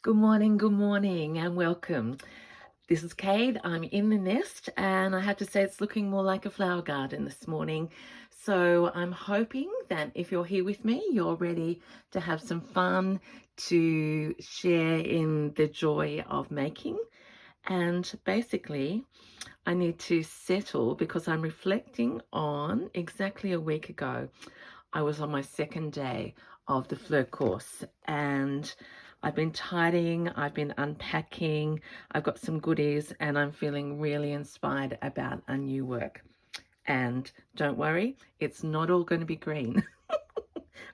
Good morning, and welcome. This is Kate. I'm in the nest, and I have to say it's looking more like a flower garden this morning. So I'm hoping that if you're here with me, you're ready to have some fun, to share in the joy of making. And basically, I need to settle because I'm reflecting on exactly a week ago. I was on my second day of the Fleur course, and I've been tidying, I've been unpacking, I've got some goodies, and I'm feeling really inspired about a new work. And don't worry, it's not all going to be green,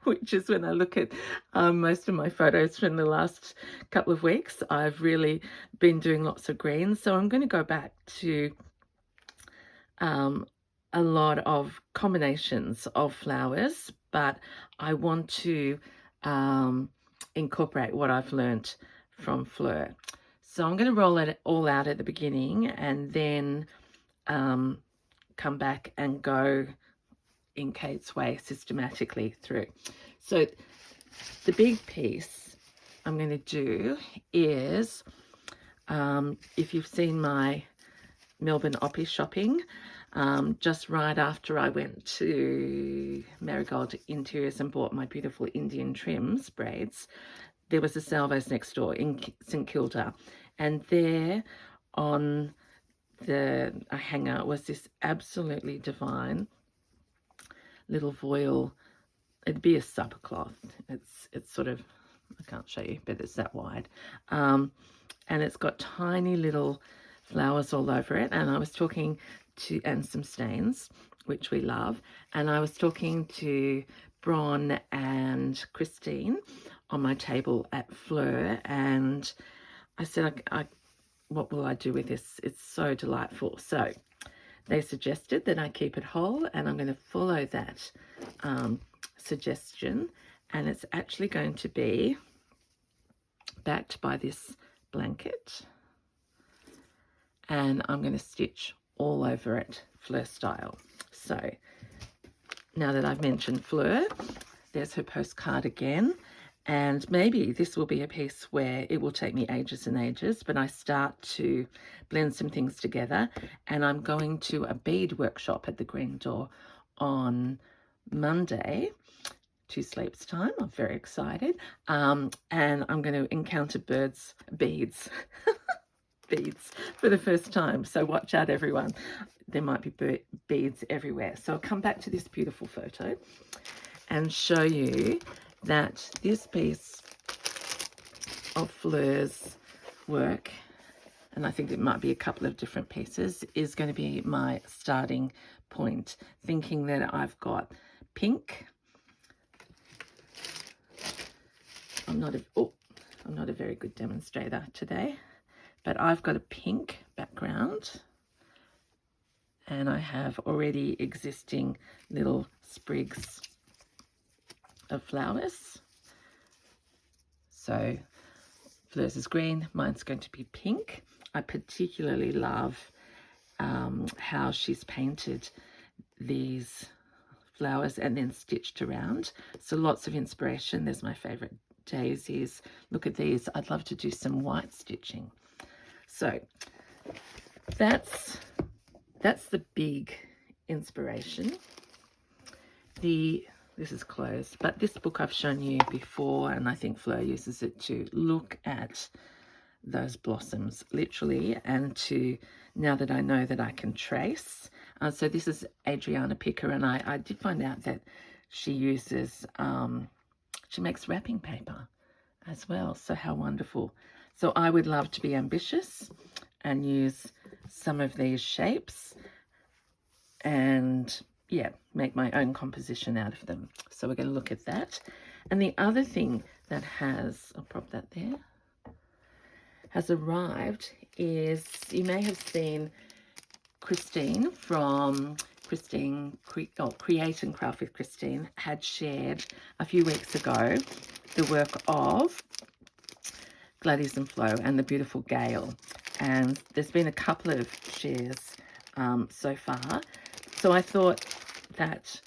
which is when I look at most of my photos from the last couple of weeks. I've really been doing lots of greens, so I'm going to go back to um, a lot of combinations of flowers, but I want to incorporate what I've learnt from Fleur. So I'm going to roll it all out at the beginning and then come back and go in Kate's way systematically through. So the big piece I'm going to do is, if you've seen my Melbourne Oppie shopping, just right after I went to Marigold Interiors and bought my beautiful Indian trims braids, there was a Salvos next door in St Kilda, and there on the hanger was this absolutely divine little voile. It'd be a supper cloth. It's sort of, I can't show you, but it's that wide, and it's got tiny little flowers all over it. And I was talking to, and some stains, which we love. And I was talking to Bron and Christine on my table at Fleur, and I said, what will I do with this? It's so delightful. So they suggested that I keep it whole, and I'm going to follow that suggestion. And it's actually going to be backed by this blanket, and I'm going to stitch all over it Fleur style. So now that I've mentioned Fleur, there's her postcard again, and maybe this will be a piece where it will take me ages and ages, but I start to blend some things together, and I'm going to a bead workshop at the Green Door on Monday, 2 Sleeps time. I'm very excited, and I'm going to encounter beads for the first time. So watch out, everyone. There might be beads everywhere. So I'll come back to this beautiful photo and show you that this piece of Fleur's work, and I think it might be a couple of different pieces, is going to be my starting point, thinking that I've got pink. I'm not a very good demonstrator today, but I've got a pink background, and I have already existing little sprigs of flowers. So Fleur's is green, mine's going to be pink. I particularly love how she's painted these flowers and then stitched around. So lots of inspiration. There's my favorite daisies. Look at these. I'd love to do some white stitching. So that's the big inspiration. This is closed, but this book I've shown you before, and I think Fleur uses it to look at those blossoms literally, and to, now that I know that I can trace. So this is Adriana Picker, and I did find out that she uses, she makes wrapping paper as well. So how wonderful. So I would love to be ambitious and use some of these shapes and, yeah, make my own composition out of them. So we're going to look at that. And the other thing that has, I'll prop that there, has arrived is, you may have seen Christine from Create and Craft with Christine had shared a few weeks ago the work of Gladdy and Flo and the beautiful Gail. And there's been a couple of shares so far. So I thought that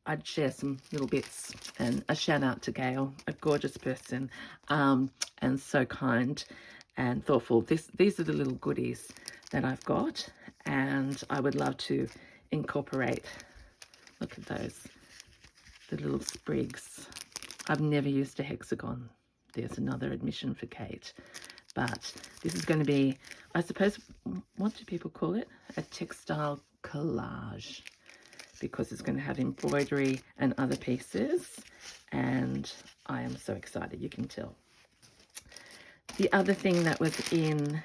I'd share some little bits, and a shout out to Gail, a gorgeous person, and so kind and thoughtful. These are the little goodies that I've got, and I would love to incorporate. Look at those, the little sprigs. I've never used a hexagon. There's another admission for Kate. But this is going to be, I suppose, what do people call it? A textile collage, because it's going to have embroidery and other pieces, and I am so excited, you can tell. The other thing that was in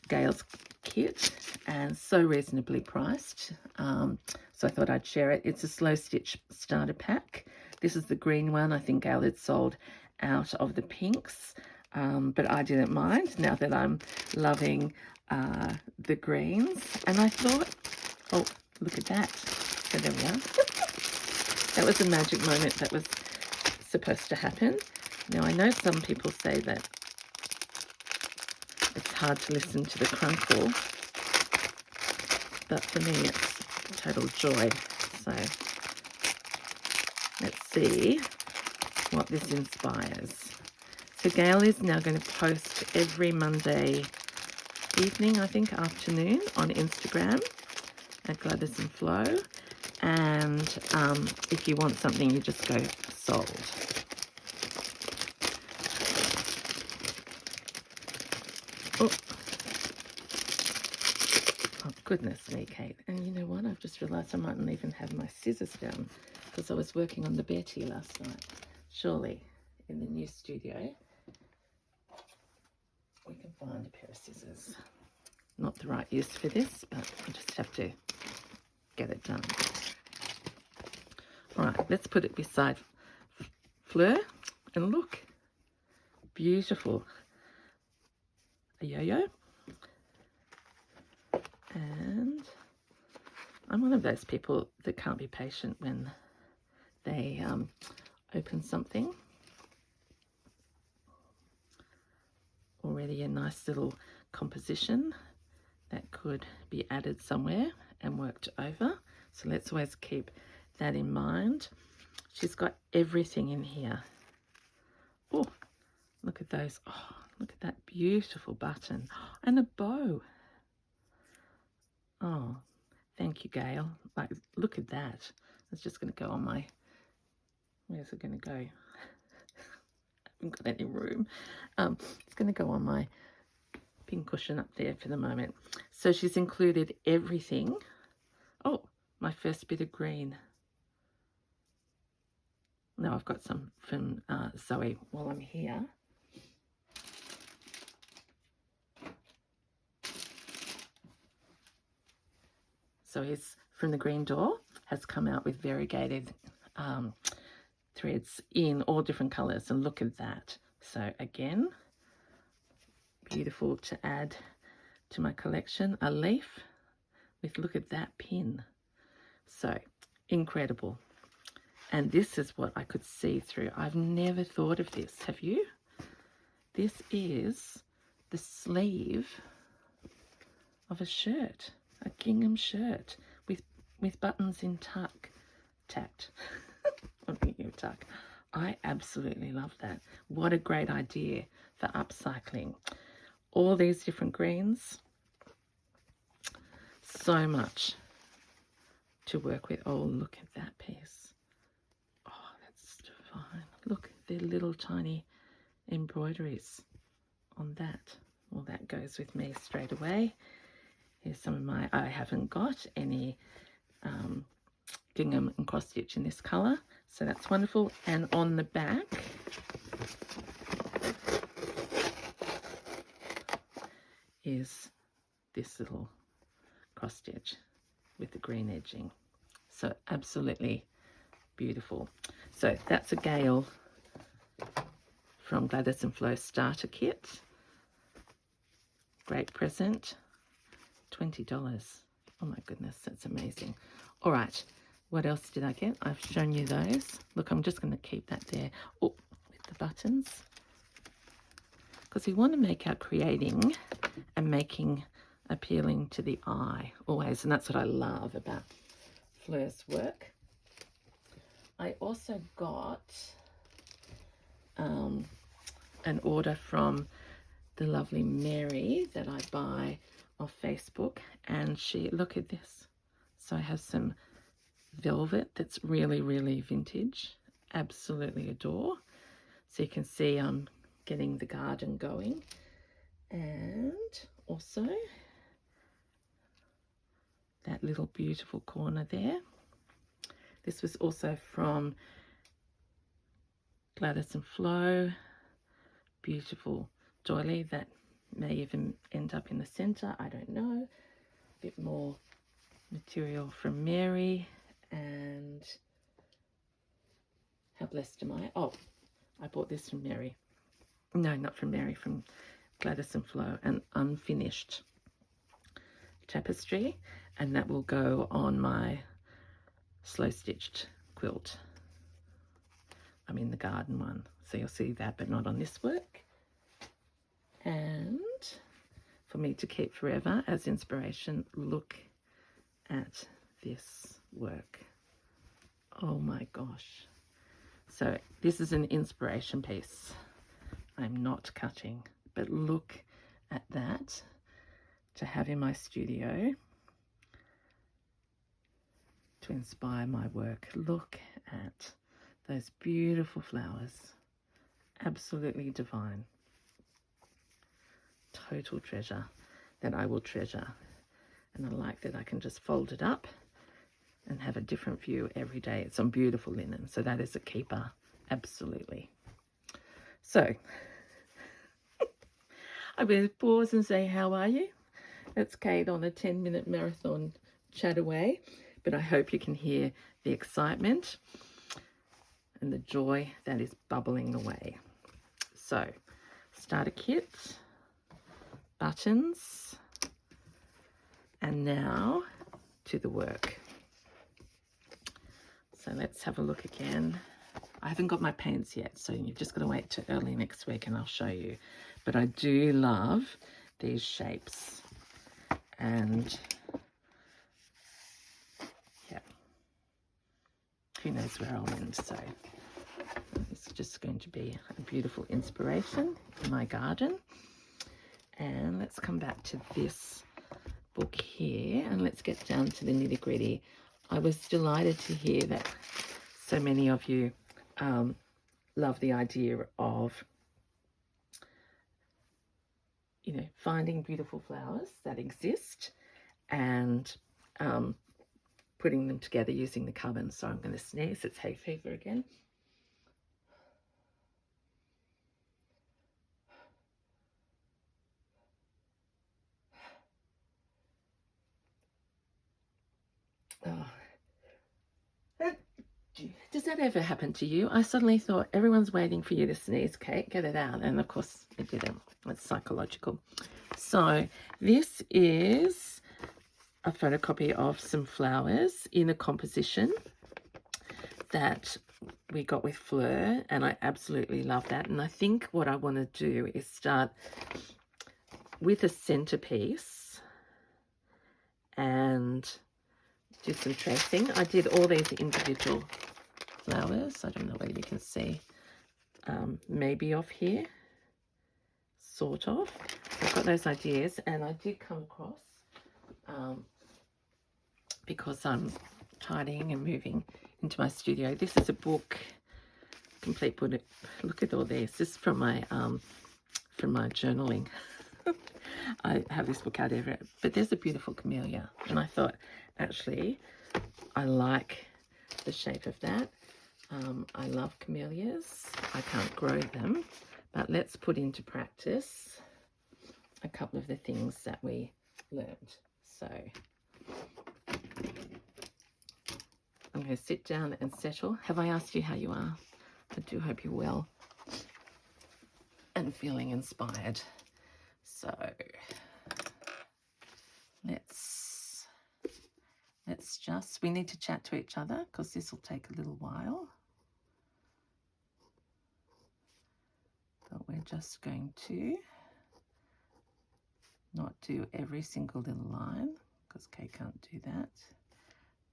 Gail's kit, and so reasonably priced, so I thought I'd share it. It's a slow stitch starter pack. This is the green one. I think Gail had sold out of the pinks, but I didn't mind now that I'm loving the greens. And I thought, oh, look at that. So there we are. That was a magic moment that was supposed to happen. Now, I know some people say that it's hard to listen to the crunkle, but for me it's total joy. So let's see what this inspires. So Gail is now going to post every Monday evening, I think afternoon, on Instagram at Gladdy and Flo. And if you want something, you just go sold. Oh, goodness me, Kate. And you know what? I've just realised I mightn't even have my scissors down, because I was working on the Betty last night. Surely, in the new studio, we can find a pair of scissors. Not the right use for this, but I just have to get it done. All right, let's put it beside Fleur, and look, beautiful. A yo-yo. And I'm one of those people that can't be patient when they open something. Already a nice little composition that could be added somewhere and worked over. So let's always keep that in mind. She's got everything in here. Oh, look at those. Oh, look at that beautiful button and a bow. Oh, thank you, Gail. Like, look at that. It's just going to go on my, where's it going to go? I haven't got any room. It's going to go on my pin cushion up there for the moment. So she's included everything. Oh, my first bit of green. Now I've got some from Zoe while I'm here. So he's from the Green Door, has come out with variegated threads in all different colours, and look at that. So again, beautiful to add to my collection. A leaf with, look at that pin. So incredible. And this is what I could see through. I've never thought of this, have you? This is the sleeve of a shirt, a gingham shirt with buttons in tacked. I'm thinking of tuck. I absolutely love that. What a great idea for upcycling. All these different greens. So much to work with. Oh, look at that piece. Oh, that's divine. Look, they're little tiny embroideries on that. Well, that goes with me straight away. Here's some of my, I haven't got any gingham and cross stitch in this colour, so that's wonderful. And on the back is this little cross stitch with the green edging. So absolutely beautiful. So that's a Gail from Gladdy and Flo starter kit. Great present. $20. Oh my goodness, that's amazing. All right, what else did I get? I've shown you those. Look, I'm just going to keep that there. Oh, with the buttons. Because we want to make our creating and making appealing to the eye always. And that's what I love about Fleur's work. I also got an order from the lovely Mary that I buy off Facebook, and look at this. So I have some velvet that's really, really vintage. Absolutely adore. So you can see I'm getting the garden going. And also that little beautiful corner there. This was also from Gladdy and Flo. Beautiful doily that may even end up in the center. I don't know. A bit more material from Mary. And how blessed am I? Oh, I bought this from Mary. No, not from Mary, from Gladdy and Flo. An unfinished tapestry, and that will go on my slow stitched quilt. I'm in the garden one, so you'll see that, but not on this work. And for me to keep forever as inspiration, look at this work. Oh my gosh. So this is an inspiration piece. I'm not cutting, but look at that to have in my studio to inspire my work. Look at those beautiful flowers. Absolutely divine. Total treasure that I will treasure. And I like that I can just fold it up and have a different view every day. It's on beautiful linen, so that is a keeper. Absolutely. So I'm going to pause and say, how are you? It's Kate on a 10-minute marathon chat away, but I hope you can hear the excitement and the joy that is bubbling away. So, starter kit, buttons, and now to the work. So let's have a look again. I haven't got my paints yet, so you've just got to wait till early next week and I'll show you. But I do love these shapes. And yeah, who knows where I'll end. So it's just going to be a beautiful inspiration in my garden. And let's come back to this book here and let's get down to the nitty-gritty. I was delighted to hear that so many of you love the idea of, you know, finding beautiful flowers that exist and putting them together using the coven. So I'm going to sneeze. It's hay fever again. Oh. Does that ever happen to you? I suddenly thought everyone's waiting for you to sneeze, Kate. Get it out. And of course it didn't. It's psychological. So this is a photocopy of some flowers in a composition that we got with Fleur, and I absolutely love that. And I think what I want to do is start with a centerpiece and do some tracing. I did all these individual flowers. I don't know whether you can see, maybe off here, sort of. I've got those ideas, and I did come across, because I'm tidying and moving into my studio. This is a book, complete book. Look at all this. This is from my journaling. I have this book out everywhere, but there's a beautiful camellia, and I thought, actually, I like the shape of that. I love camellias. I can't grow them, but let's put into practice a couple of the things that we learned. So I'm going to sit down and settle. Have I asked you how you are? I do hope you're well and feeling inspired. So let's just, we need to chat to each other because this will take a little while. But we're just going to not do every single little line because Kay can't do that.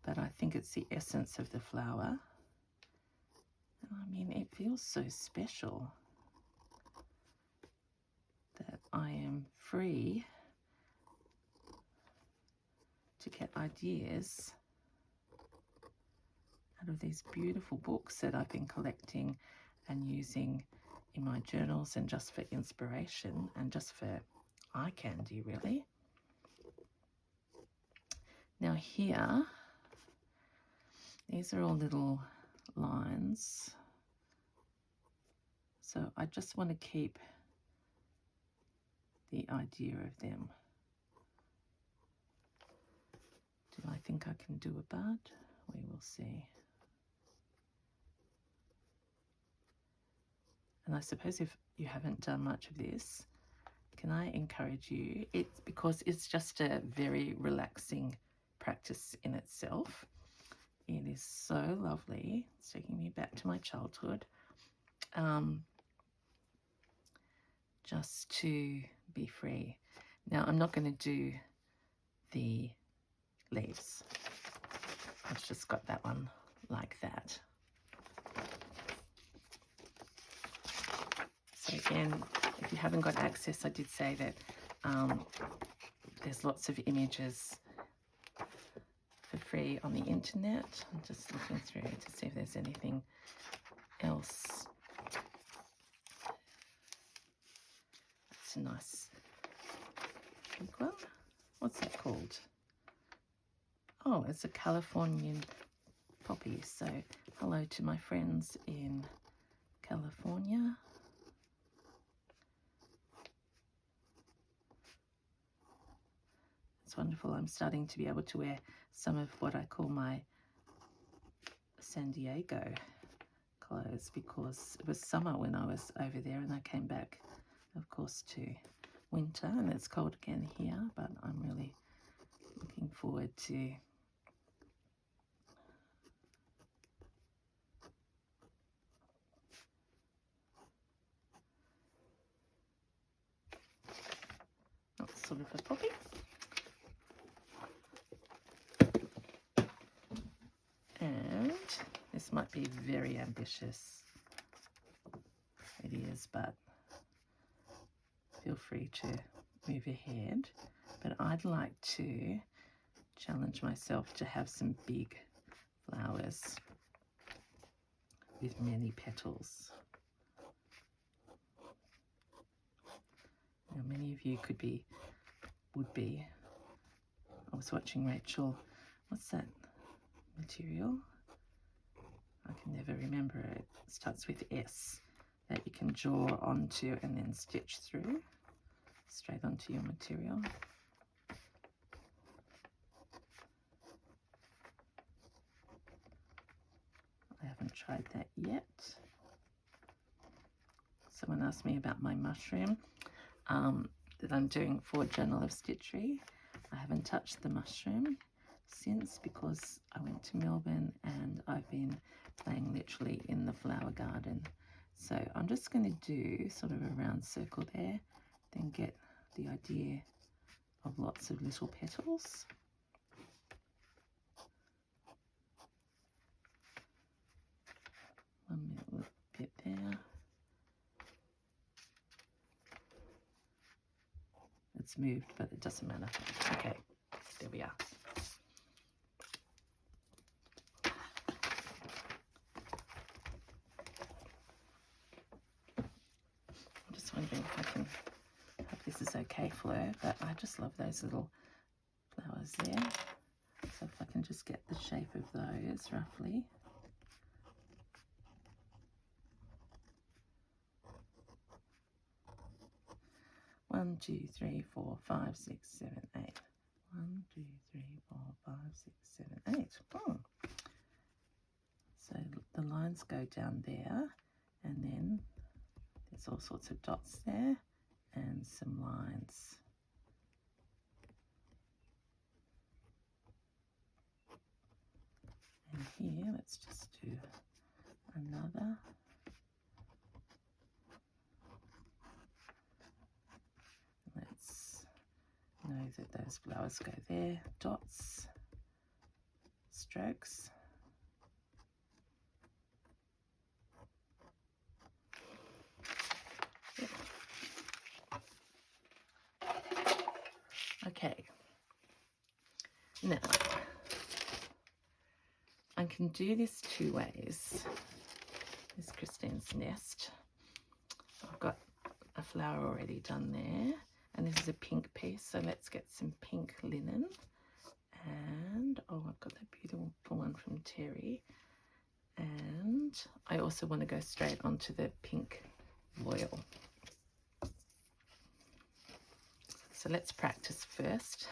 But I think it's the essence of the flower I mean, it feels so special that I am free to get ideas out of these beautiful books that I've been collecting and using in my journals, and just for inspiration and just for eye candy, really. Now here, these are all little lines, so I just want to keep the idea of them. Do I think I can do a bud? We will see. And I suppose if you haven't done much of this, can I encourage you? It's because it's just a very relaxing practice in itself. It is so lovely. It's taking me back to my childhood. Just to be free. Now, I'm not going to do the leaves. I've just got that one like that. So again, if you haven't got access, I did say that there's lots of images for free on the internet. I'm just looking through to see if there's anything else. That's a nice big one. What's that called? Oh, it's a Californian poppy. So hello to my friends in California. It's wonderful. I'm starting to be able to wear some of what I call my San Diego clothes, because it was summer when I was over there and I came back, of course, to winter, and it's cold again here, but I'm really looking forward to sort of a poppy. And this might be very ambitious. It is, but feel free to move ahead. But I'd like to challenge myself to have some big flowers with many petals. Now, many of you would be. I was watching Rachel. What's that material? I can never remember it. It starts with S, that you can draw onto and then stitch through straight onto your material. I haven't tried that yet. Someone asked me about my mushroom that I'm doing for Journal of Stitchery. I haven't touched the mushroom since, because I went to Melbourne and I've been playing literally in the flower garden. So I'm just going to do sort of a round circle there, then get the idea of lots of little petals. One little bit there. It's moved, but it doesn't matter. Okay, there we are. I'm just wondering if I can, hope this is okay, Fleur, but I just love those little flowers there. So if I can just get the shape of those roughly. One, 2, 3, 4, 5, 6, 7, 8. 1, 2, 3, 4, 5, 6, 7, 8. Oh. So the lines go down there, and then there's all sorts of dots there and some lines. And here, let's just do another. Let's know that those flowers go there. Dots, strokes. Okay, now I can do this two ways. This is Christine's nest. I've got a flower already done there, and this is a pink piece, so let's get some pink linen. And oh, I've got that beautiful one from Terry, and I also want to go straight onto the pink voile. So let's practice first,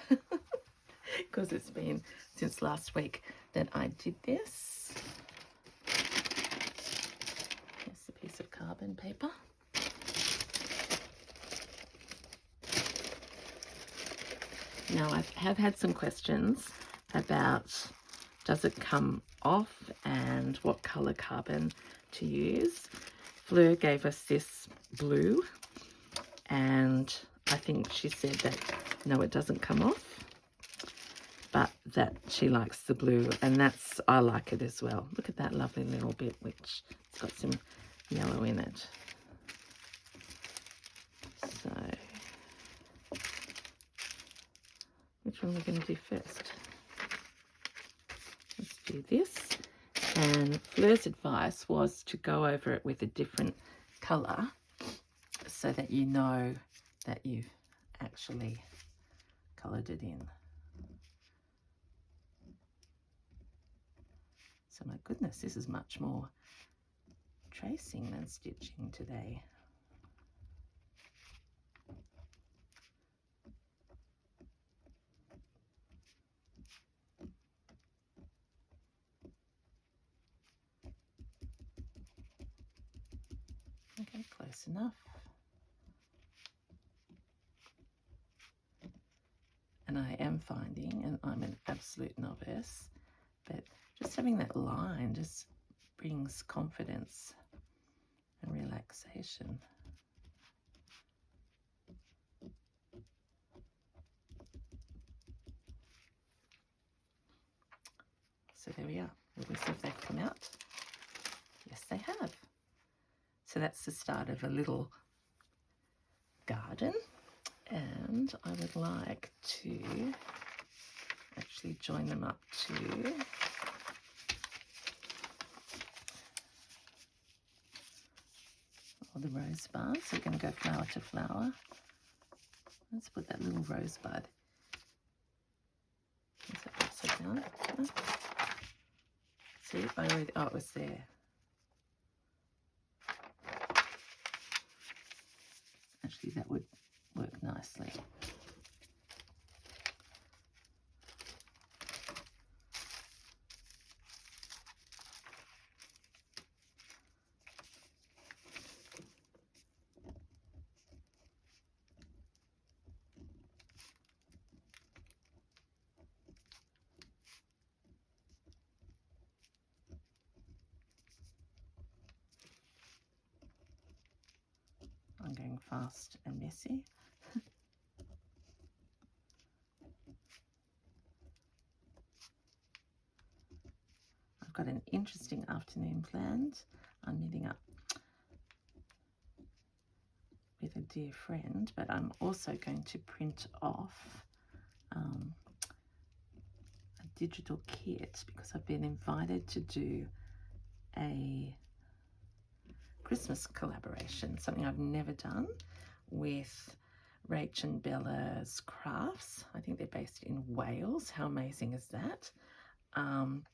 because it's been since last week that I did this. Here's a piece of carbon paper. Now I have had some questions about does it come off and what colour carbon to use. Fleur gave us this blue, and I think she said that no, it doesn't come off, but that she likes the blue, and that's, I like it as well. Look at that lovely little bit, which it's got some yellow in it. So which one are we going to do first? Let's do this. And Fleur's advice was to go over it with a different colour so that you know that you've actually coloured it in. So my goodness, this is much more tracing than stitching today. Okay, close enough. And I am finding, and I'm an absolute novice, but just having that line just brings confidence and relaxation. So there we are. Will we see if they've come out? Yes, they have. So that's the start of a little garden, and I would like to actually join them up to all the rose buds. So we're going to go flower to flower. Let's put that little rosebud. Is it upside down? Oh. See, I already, oh, it was there. Actually, that would work nicely. I'm going fast and messy. I've got an interesting afternoon planned. I'm meeting up with a dear friend, but I'm also going to print off a digital kit because I've been invited to do a Christmas collaboration, something I've never done, with Rach and Bella's Crafts. I think they're based in Wales. How amazing is that? And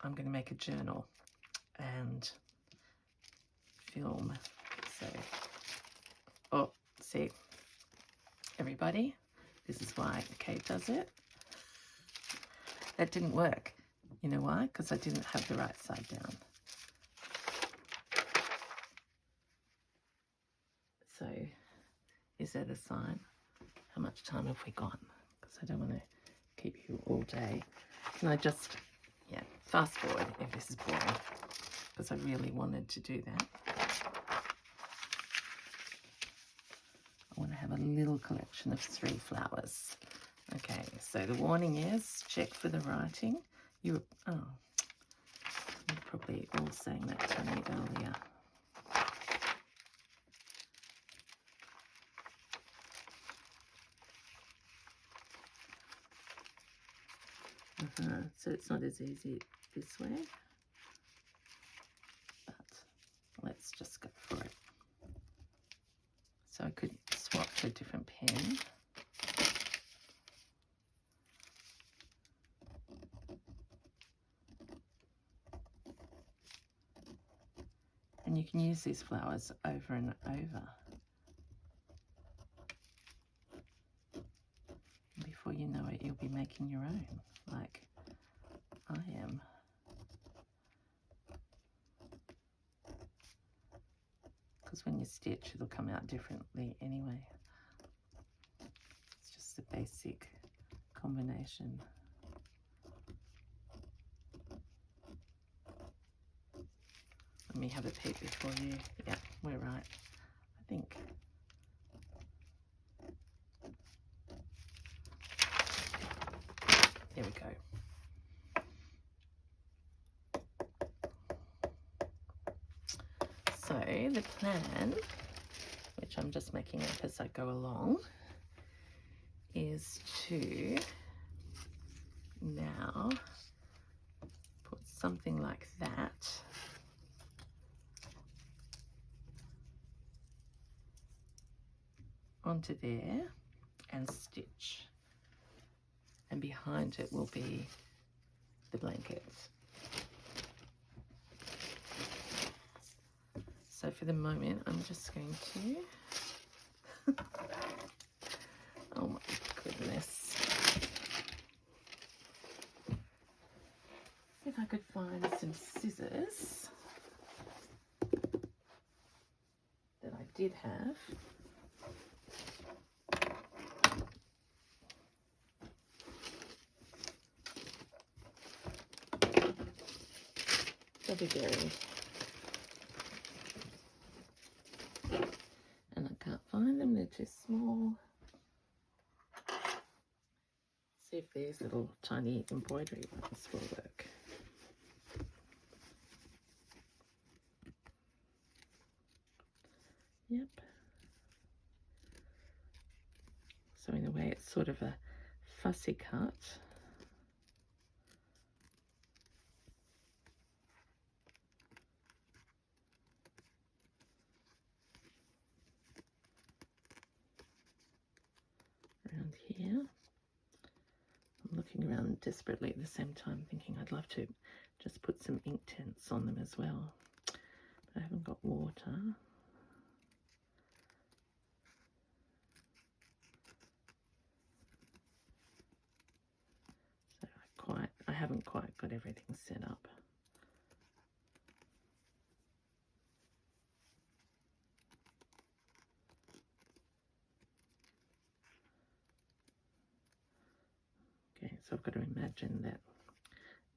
I'm going to make a journal and film. So, oh, see, everybody, this is why Kate does it. That didn't work. You know why? Because I didn't have the right side down. So, is that a sign? How much time have we got? Because I don't want to keep you all day. Can I just, yeah, fast forward if this is boring, because I really wanted to do that. I want to have a little collection of 3 flowers. Okay, so the warning is check for the writing. You're probably all saying that to me earlier. So it's not as easy this way, but let's just go for it. So I could swap to a different pen. And you can use these flowers over and over. Before you know it, you'll be making your own, like I am. Because when you stitch, it'll come out differently anyway. It's just a basic combination. Let me have a peek before you. Yeah, we're right, I think. There we go. So the plan, which I'm just making up as I go along, is to now put something like that onto there and stitch, and behind it will be the blankets. So for the moment, I'm just going to, oh my goodness. If I could find some scissors that I did have. They'll be buried. And I can't find them, they're too small. See if these little tiny embroidery ones will work. Yep. So in a way it's sort of a fussy cut. Around here. I'm looking around desperately at the same time thinking I'd love to just put some ink tints on them as well. But I haven't got water. So I haven't quite got everything set up. Okay, so I've got to imagine that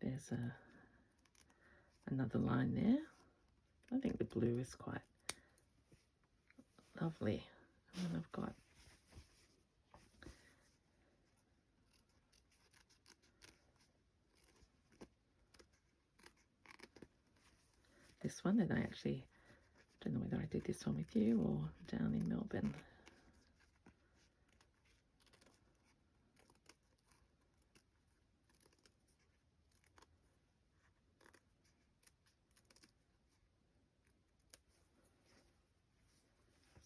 there's another line there. I think the blue is quite lovely. And then I've got this one that I actually don't know whether I did this one with you or down in Melbourne.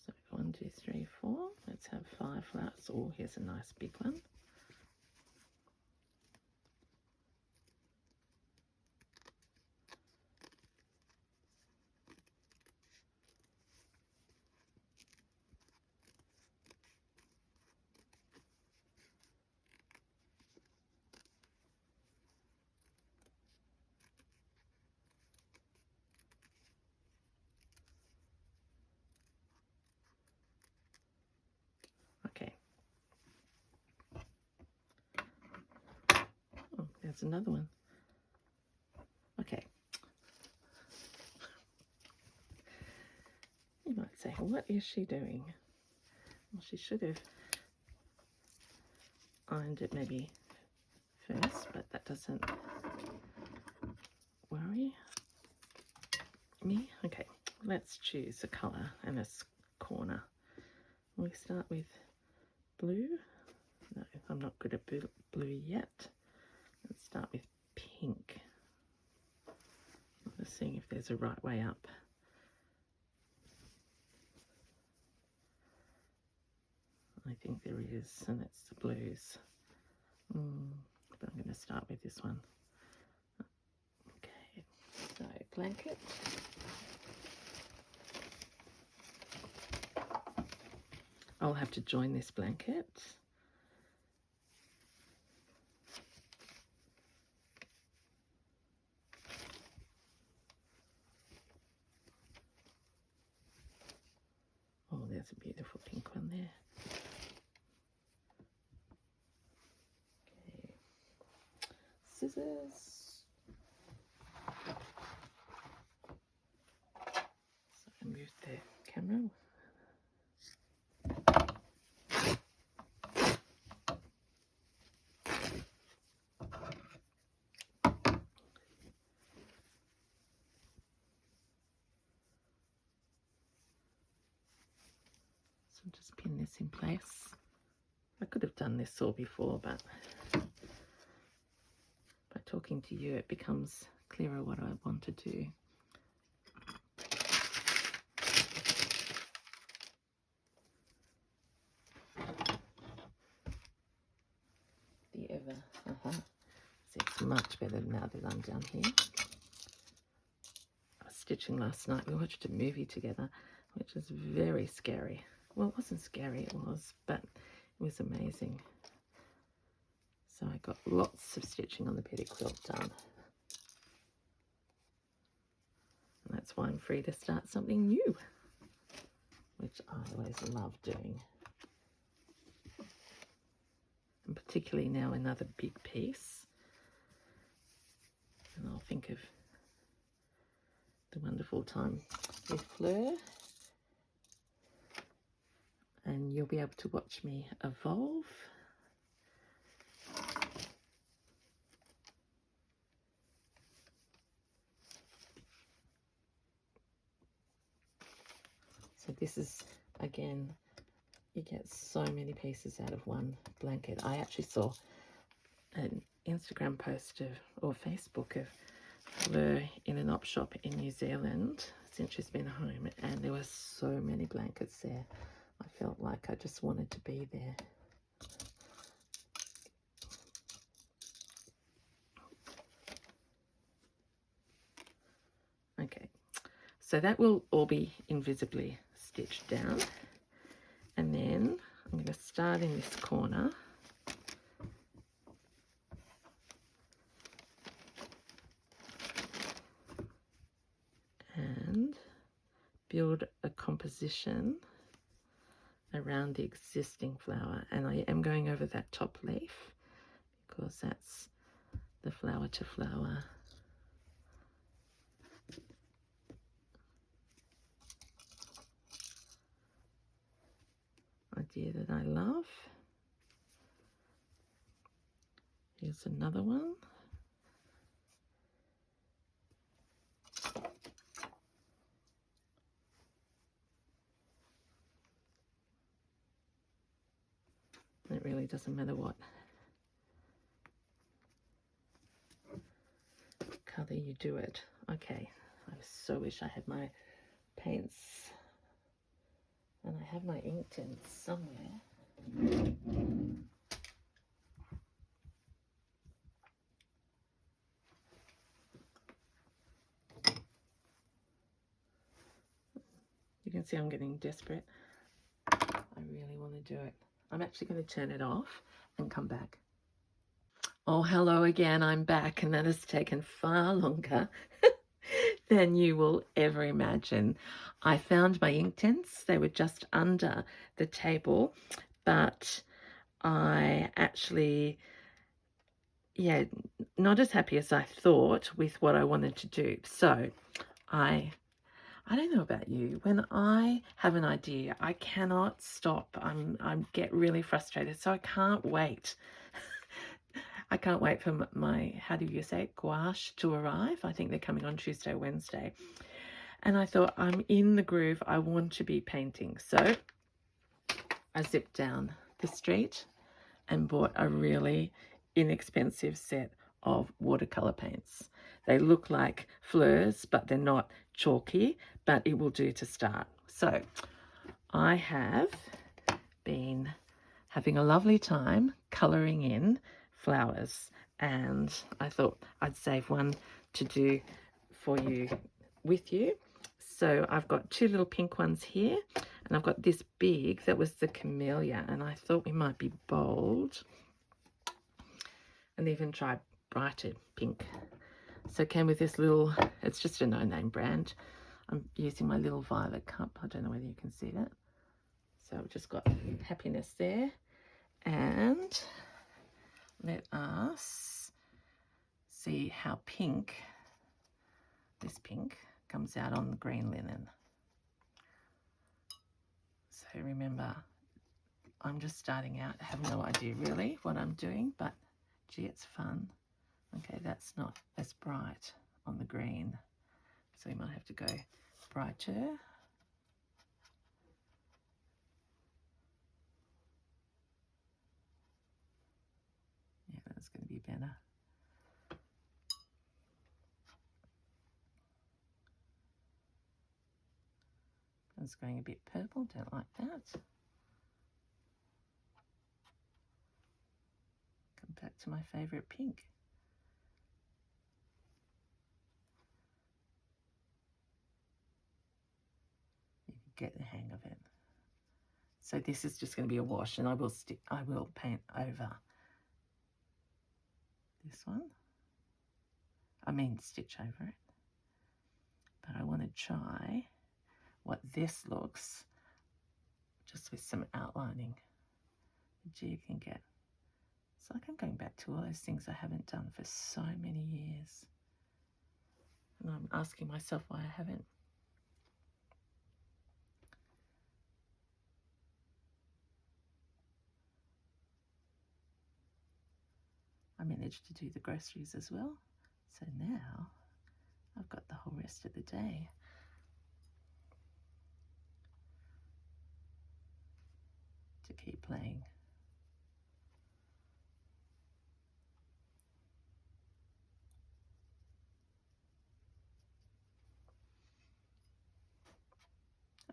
So 1, 2, 3, 4. Let's have 5 flowers. Oh, here's a nice big one. Okay. Oh, there's another one. Okay. You might say, what is she doing? Well, she should have ironed it maybe first, but that doesn't worry me. Okay, let's choose a colour and a corner. We start with blue. No, I'm not good at blue yet. Let's start with pink. I'm just seeing if there's a right way up. I think there is, and it's the blues. But I'm going to start with this one. Okay, so blanket. I'll have to join this blanket. Oh, there's a beautiful pink one there. Okay, scissors. So I move the camera. So just pin this in place. I could have done this all before, but by talking to you, it becomes clearer what I want to do. The ever, it's much better now that I'm down here. I was stitching last night. We watched a movie together, which was very scary. Well, it wasn't scary, it was, but it was amazing. So I got lots of stitching on the petty quilt done. And that's why I'm free to start something new, which I always love doing. And particularly now another big piece. And I'll think of the wonderful time with Fleur. And you'll be able to watch me evolve. So this is, again, you get so many pieces out of one blanket. I actually saw an Instagram post or Facebook of Fleur in an op shop in New Zealand since she's been home, and there were so many blankets there. I felt like I just wanted to be there. Okay, so that will all be invisibly stitched down, and then I'm going to start in this corner. And build a composition around the existing flower, and I am going over that top leaf because that's the flower to flower idea that I love. Here's another one. It really doesn't matter what color you do it. Okay, I so wish I had my paints, and I have my ink tints somewhere. You can see I'm getting desperate. I really want to do it. I'm actually going to turn it off and come back. Oh, hello again. I'm back, and that has taken far longer than you will ever imagine. I found my ink tints. They were just under the table, but I actually, not as happy as I thought with what I wanted to do. So I don't know about you. When I have an idea, I cannot stop. I get really frustrated. So I can't wait. I can't wait for my, how do you say it, gouache to arrive. I think they're coming on Tuesday, Wednesday. And I thought, I'm in the groove. I want to be painting. So I zipped down the street and bought a really inexpensive set of watercolor paints. They look like Fleurs, but they're not chalky, but it will do to start. So I have been having a lovely time colouring in flowers, and I thought I'd save one to do for you with you. So I've got two little pink ones here, and I've got this big that was the camellia, and I thought we might be bold and even try brighter pink. So it came with this little, it's just a no-name brand. I'm using my little violet cup. I don't know whether you can see that. So I've just got happiness there. And let us see how pink, this pink, comes out on the green linen. So remember, I'm just starting out. I have no idea really what I'm doing, but gee, it's fun. Okay, that's not as bright on the green, so we might have to go brighter. Yeah, that's going to be better. It's going a bit purple, don't like that. Come back to my favourite pink. You can get the hang of it. So this is just going to be a wash, and I will paint over this one. I mean stitch over it. But I want to try what this looks, just with some outlining. Gee, you can get. It's like I'm going back to all those things I haven't done for so many years. And I'm asking myself why I haven't. I managed to do the groceries as well. So now I've got the whole rest of the day. To keep playing.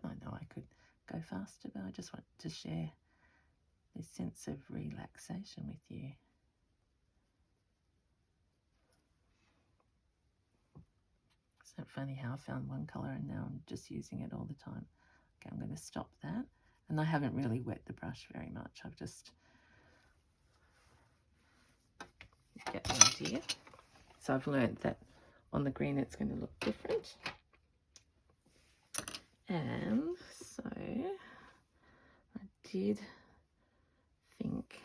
I know I could go faster, but I just want to share this sense of relaxation with you. Isn't it funny how I found one colour and now I'm just using it all the time? Okay, I'm going to stop that. And I haven't really wet the brush very much. I've just get the idea. So I've learned that on the green it's going to look different. And so I did think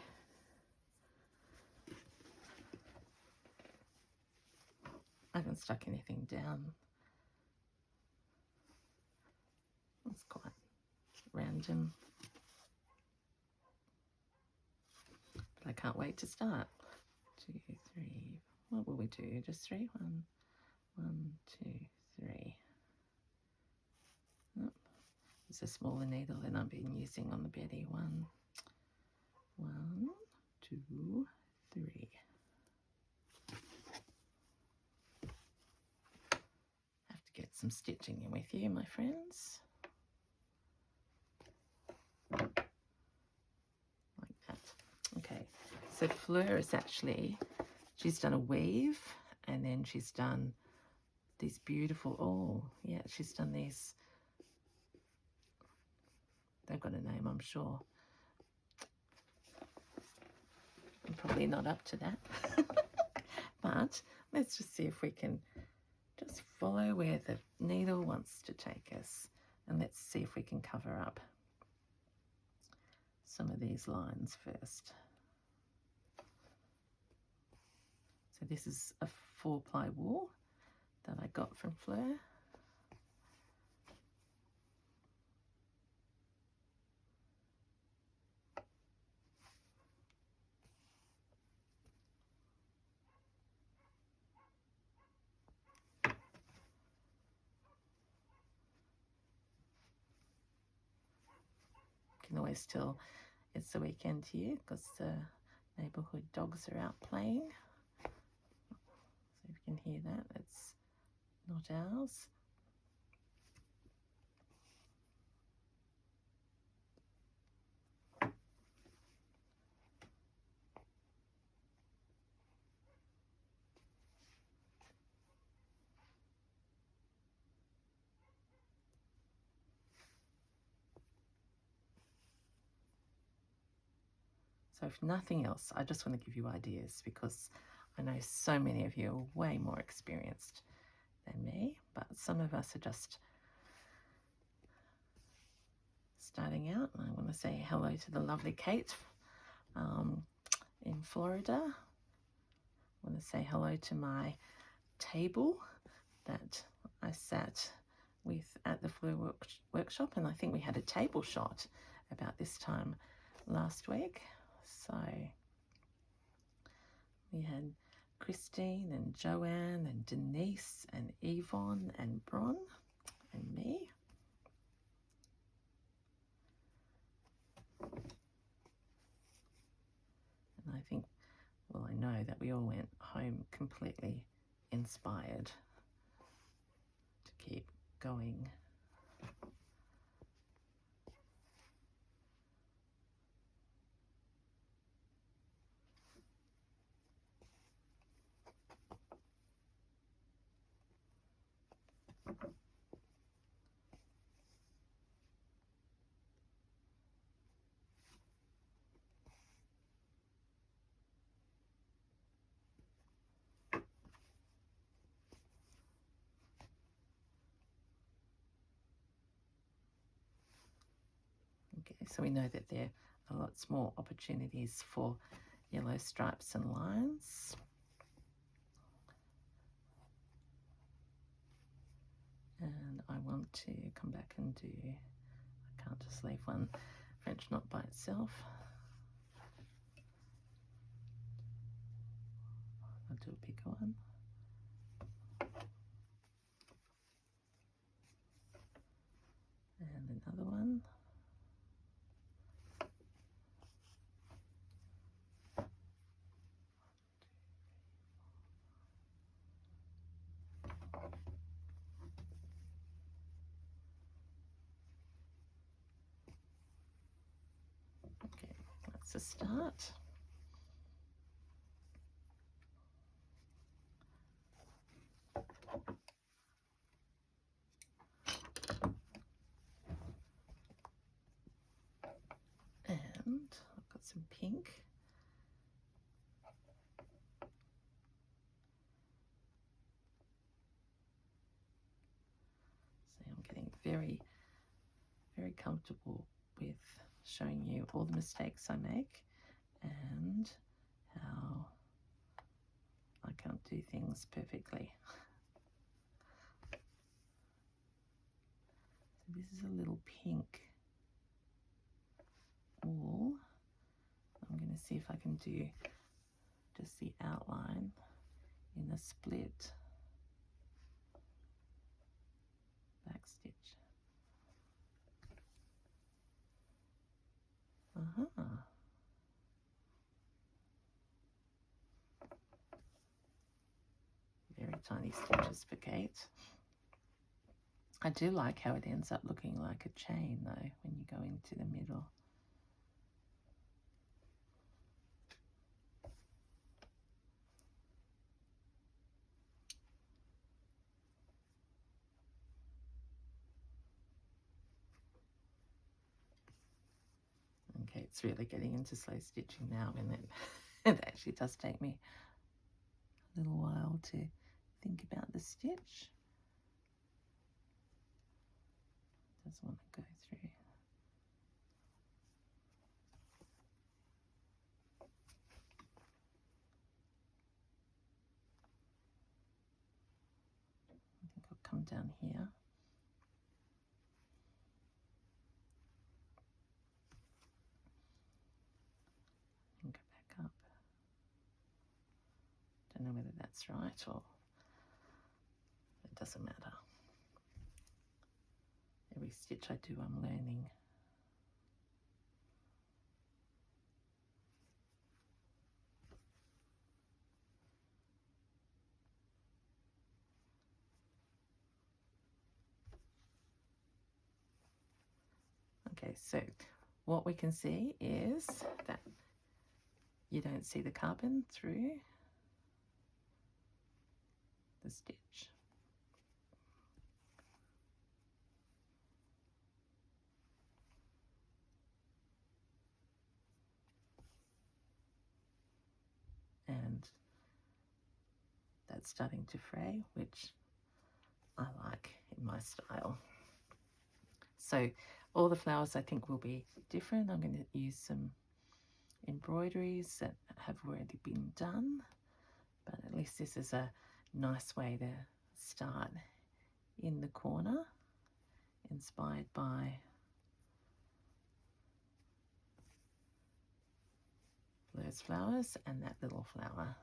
I haven't stuck anything down. It's quite random. But I can't wait to start. 2, 3. What will we do? Just 3? 1, 2, 3. Oh, it's a smaller needle than I've been using on the Betty. 1, 2, 3. Have to get some stitching in with you, my friends. Like that. Okay, so Fleur is actually, she's done a weave, and then she's done these beautiful, oh yeah, she's done these, they've got a name, I'm sure. I'm probably not up to that. But let's just see if we can just follow where the needle wants to take us, and let's see if we can cover up some of these lines first. So this is a 4-ply wool that I got from Fleur. You can always tell it's the weekend here because the neighbourhood dogs are out playing. You can hear that, it's not ours. So if nothing else, I just want to give you ideas, because I know so many of you are way more experienced than me, but some of us are just starting out. And I want to say hello to the lovely Kate in Florida. I want to say hello to my table that I sat with at the Fleur workshop, and I think we had a table shot about this time last week. So we had Christine and Joanne and Denise and Yvonne and Bron and me. And I think, well, I know that we all went home completely inspired to keep going. Okay, so we know that there are lots more opportunities for yellow stripes and lines. And I want to come back and do, I can't just leave one French knot by itself. I'll do a bigger one. And another one. Okay, that's a start. And I've got some pink. So I'm getting very, very comfortable with showing you all the mistakes I make and how I can't do things perfectly. So this is a little pink wool. I'm going to see if I can do just the outline in a split back stitch. Very tiny stitches for Kate. I do like how it ends up looking like a chain though when you go into the middle. And Kate's really getting into slow stitching now, and it actually does take me a little while to think about the stitch. Doesn't want to go through. I think I'll come down here. And go back up. Don't know whether that's right or it doesn't matter. Every stitch I do, I'm learning. Okay, so what we can see is that you don't see the carbon through the stitch. And that's starting to fray, which I like in my style. So all the flowers I think will be different. I'm going to use some embroideries that have already been done, but at least this is a nice way to start in the corner, inspired by Fleur's flowers and that little flower.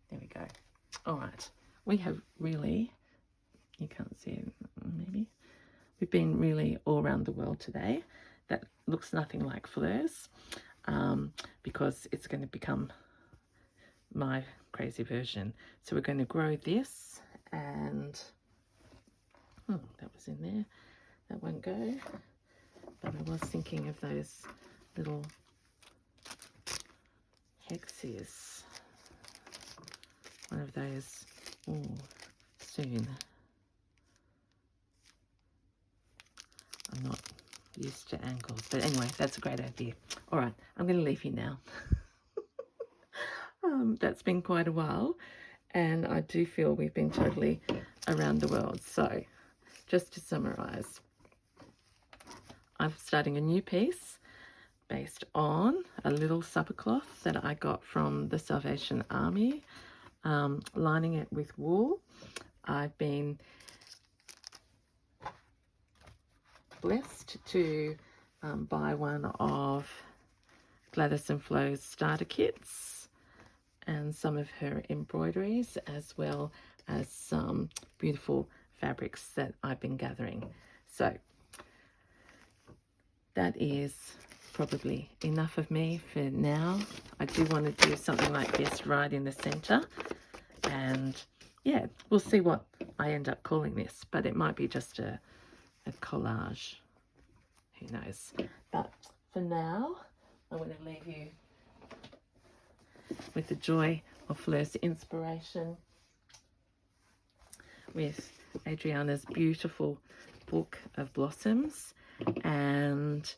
There we go. All right, we have really, you can't see it maybe, we've been really all around the world today. That looks nothing like Fleur's because it's going to become my crazy version. So we're going to grow this, and that was in there, that won't go, but I was thinking of those little hexes, one of those soon. I'm not used to angles, but anyway, that's a great idea. All right, I'm going to leave you now. That's been quite a while, and I do feel we've been totally around the world. So just to summarize, I'm starting a new piece based on a little supper cloth that I got from the Salvation Army, lining it with wool. I've been blessed to buy one of Gladdy and Flo's starter kits and some of her embroideries, as well as some beautiful fabrics that I've been gathering. So that is probably enough of me for now. I do want to do something like this right in the center, and yeah, we'll see what I end up calling this, but it might be just a collage, who knows. But for now, I'm going to leave you with the joy of Fleur's inspiration, with Adriana's beautiful book of blossoms, and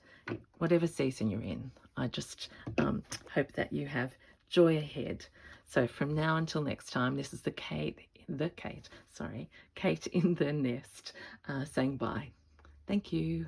whatever season you're in, I just hope that you have joy ahead. So from now until next time, this is Kate in the Nest saying bye. Thank you.